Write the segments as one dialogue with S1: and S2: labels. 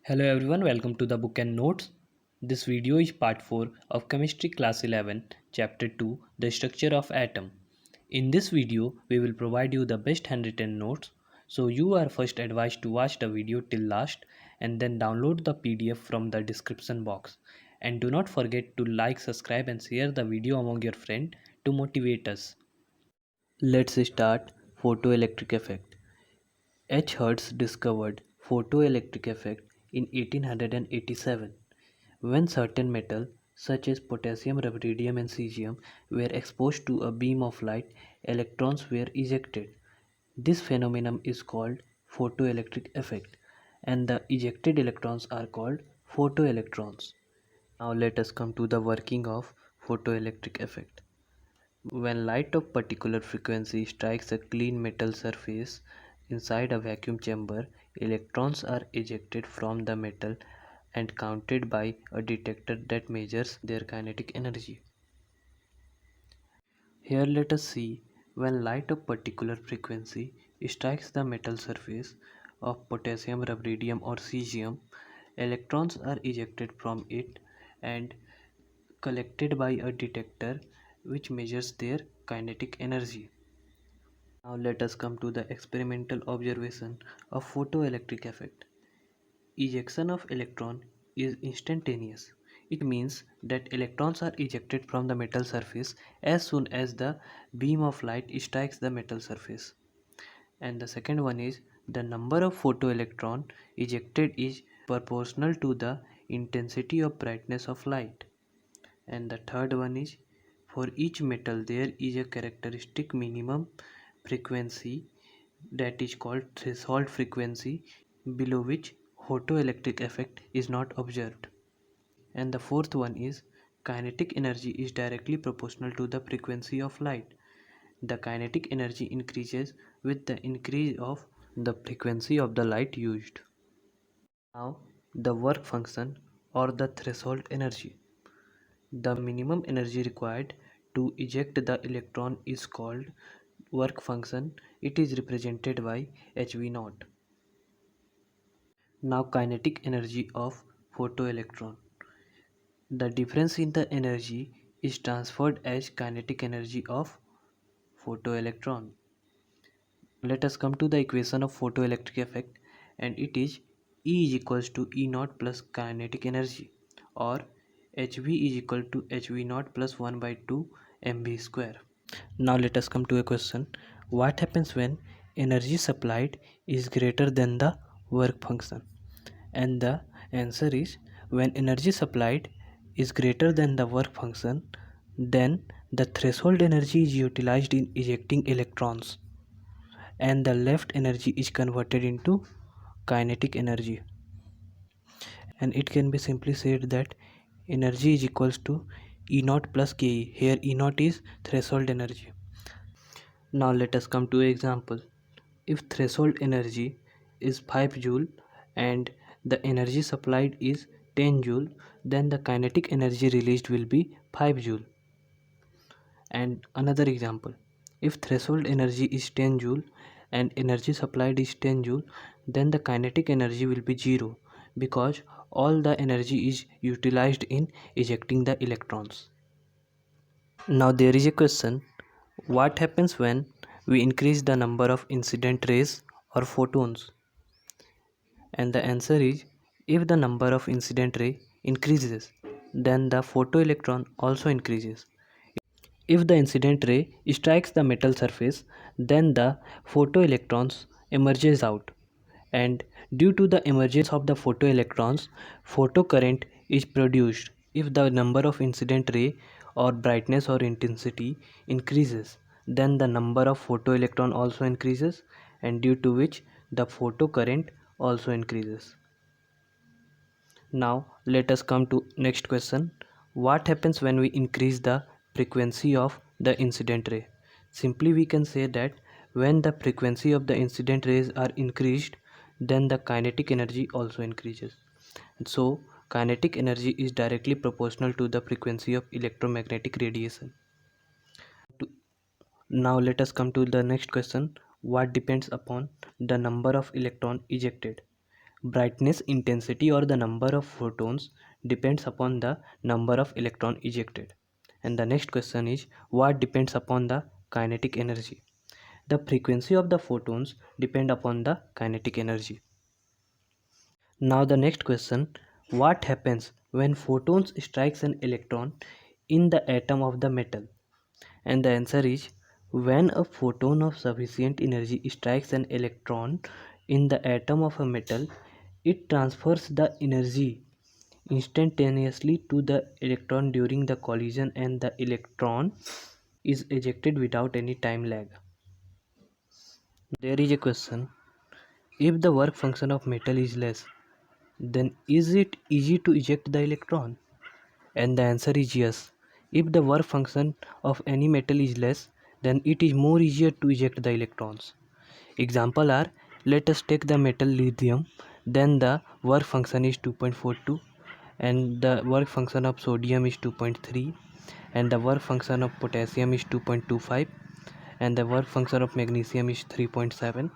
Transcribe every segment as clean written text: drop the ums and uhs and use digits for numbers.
S1: Hello everyone, welcome to the book and notes. This video is part 4 of Chemistry Class 11, Chapter 2, The Structure of Atom. In this video, we will provide you the best handwritten notes, so you are first advised to watch the video till last and then download the PDF from the description box. And do not forget to like, subscribe and share the video among your friends to motivate us. Let's start photoelectric effect. Hertz discovered photoelectric effect in 1887 when certain metals such as potassium, rubidium and cesium were exposed to a beam of light, electrons were ejected. This phenomenon is called photoelectric effect and the ejected electrons are called photoelectrons. Now let us come to the working of photoelectric effect. When light of particular frequency strikes a clean metal surface inside a vacuum chamber, electrons are ejected from the metal and counted by a detector that measures their kinetic energy. Here let us see when light of particular frequency strikes the metal surface of potassium, rubidium or cesium, electrons are ejected from it and collected by a detector which measures their kinetic energy. Now let us come to the experimental observation of photoelectric effect. Ejection of electron is instantaneous. It means that electrons are ejected from the metal surface as soon as the beam of light strikes the metal surface. And the second one is the number of photoelectron ejected is proportional to the intensity of brightness of light. And the third one is for each metal there is a characteristic minimum frequency that is called threshold frequency below which photoelectric effect is not observed. And the fourth one is kinetic energy is directly proportional to the frequency of light. The kinetic energy increases with the increase of the frequency of the light used. Now the work function or the threshold energy. The minimum energy required to eject the electron is called work function. It is represented by hv0. Now kinetic energy of photoelectron. The difference in the energy is transferred as kinetic energy of photoelectron. Let us come to the equation of photoelectric effect, and it is E is equals to E0 plus kinetic energy, or HV is equal to HV0 plus 1 by 2 mv square. Now let us come to a question. What happens when energy supplied is greater than the work function? And the answer is when energy supplied is greater than the work function, then the threshold energy is utilized in ejecting electrons and the left energy is converted into kinetic energy, and it can be simply said that energy is equals to E0 plus Ke. Here E0 is threshold energy. Now let us come to an example. If threshold energy is 5 joule and the energy supplied is 10 joule, then the kinetic energy released will be 5 joule. And another example, if threshold energy is 10 joule and energy supplied is 10 joule, then the kinetic energy will be 0 because all the energy is utilized in ejecting the electrons. Now there is a question, what happens when we increase the number of incident rays or photons? And the answer is, if the number of incident ray increases, then the photoelectron also increases. If the incident ray strikes the metal surface, then the photoelectrons emerges out, and due to the emergence of the photoelectrons, photocurrent is produced. If the number of incident ray or brightness or intensity increases, then the number of photoelectron also increases, and due to which the photocurrent also increases. Now let us come to next question. What happens when we increase the frequency of the incident ray? Simply we can say that when the frequency of the incident rays are increased, then the kinetic energy also increases. So kinetic energy is directly proportional to the frequency of electromagnetic radiation. Now let us come to the next question. What depends upon the number of electron ejected? Brightness intensity or the number of photons depends upon the number of electron ejected. And the next question is, what depends upon the kinetic energy? The frequency of the photons depend upon the kinetic energy. Now the next question, what happens when photons strikes an electron in the atom of the metal? And the answer is, when a photon of sufficient energy strikes an electron in the atom of a metal, it transfers the energy instantaneously to the electron during the collision and the electron is ejected without any time lag. There is a question, if the work function of metal is less, then is it easy to eject the electron? And the answer is yes. If the work function of any metal is less, then it is more easier to eject the electrons. Example are, let us take the metal lithium, then the work function is 2.42 and the work function of sodium is 2.3 and the work function of potassium is 2.25 and the work function of magnesium is 3.7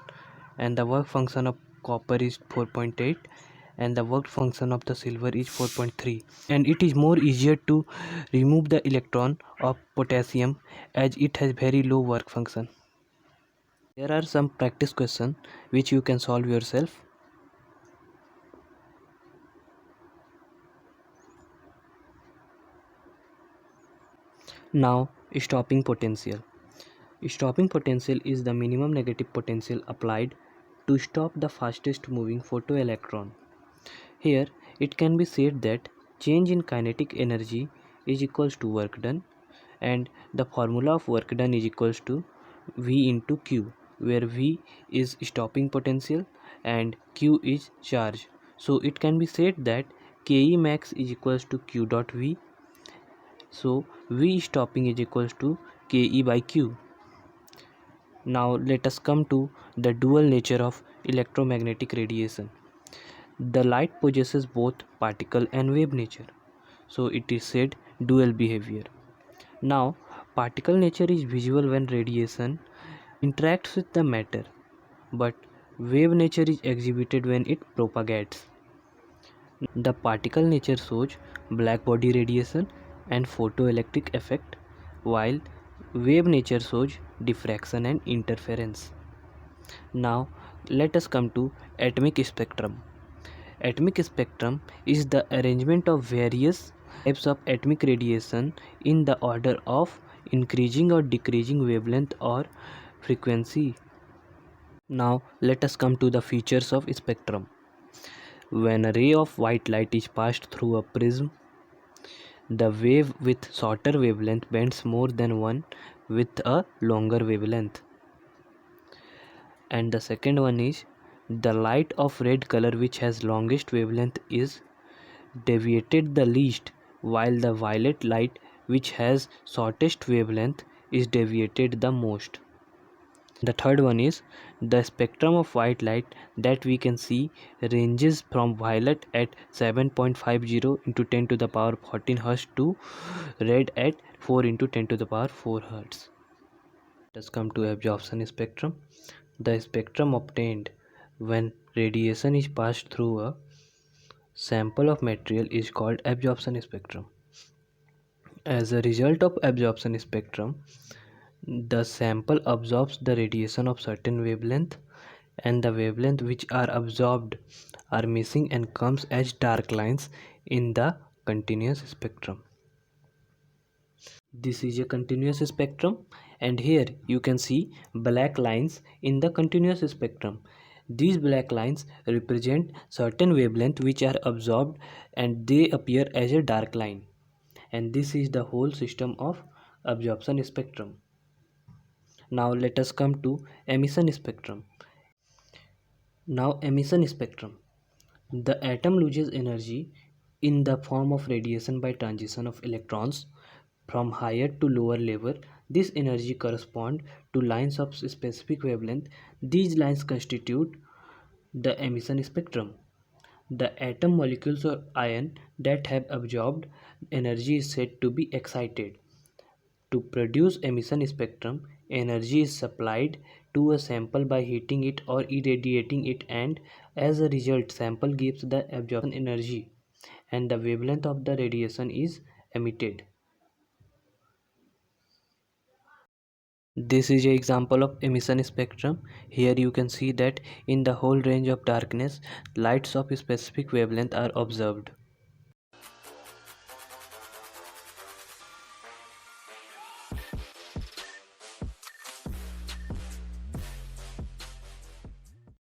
S1: and the work function of copper is 4.8 and the work function of the silver is 4.3, and it is more easier to remove the electron of potassium as it has very low work function. There are some practice questions which you can solve yourself. Now, stopping potential. Stopping potential is the minimum negative potential applied to stop the fastest moving photoelectron. Here, it can be said that change in kinetic energy is equals to work done, and the formula of work done is equals to V into Q, where V is stopping potential and Q is charge. So it can be said that Ke max is equals to Q dot V. So V stopping is equals to Ke by Q. Now let us come to the dual nature of electromagnetic radiation. The light possesses both particle and wave nature, so it is said dual behavior. Now, particle nature is visible when radiation interacts with the matter, but wave nature is exhibited when it propagates. The particle nature shows black body radiation and photoelectric effect, while wave nature shows diffraction and interference. Now, let us come to atomic spectrum. Atomic spectrum is the arrangement of various types of atomic radiation in the order of increasing or decreasing wavelength or frequency. Now let us come to the features of spectrum. When a ray of white light is passed through a prism, the wave with shorter wavelength bends more than one with a longer wavelength. And the second one is, the light of red color which has longest wavelength is deviated the least, while the violet light which has shortest wavelength is deviated the most. The third one is, the spectrum of white light that we can see ranges from violet at 7.50 into 10 to the power 14 Hertz to red at 4 into 10 to the power 4 Hertz. Let us come to absorption spectrum. The spectrum obtained when radiation is passed through a sample of material is called absorption spectrum. As a result of absorption spectrum, the sample absorbs the radiation of certain wavelength, and the wavelength which are absorbed are missing and comes as dark lines in the continuous spectrum. This is a continuous spectrum, and here you can see black lines in the continuous spectrum. These black lines represent certain wavelength which are absorbed and they appear as a dark line, and this is the whole system of absorption spectrum. Now let us come to emission spectrum. Now emission spectrum. The atom loses energy in the form of radiation by transition of electrons from higher to lower level. This energy corresponds to lines of specific wavelength. These lines constitute the emission spectrum. The atom molecules or ion that have absorbed energy is said to be excited. To produce emission spectrum, energy is supplied to a sample by heating it or irradiating it, and As a result, sample gives the absorption energy and the wavelength of the radiation is emitted. This is an example of emission spectrum. Here you can see that in the whole range of darkness, lights of a specific wavelength are observed.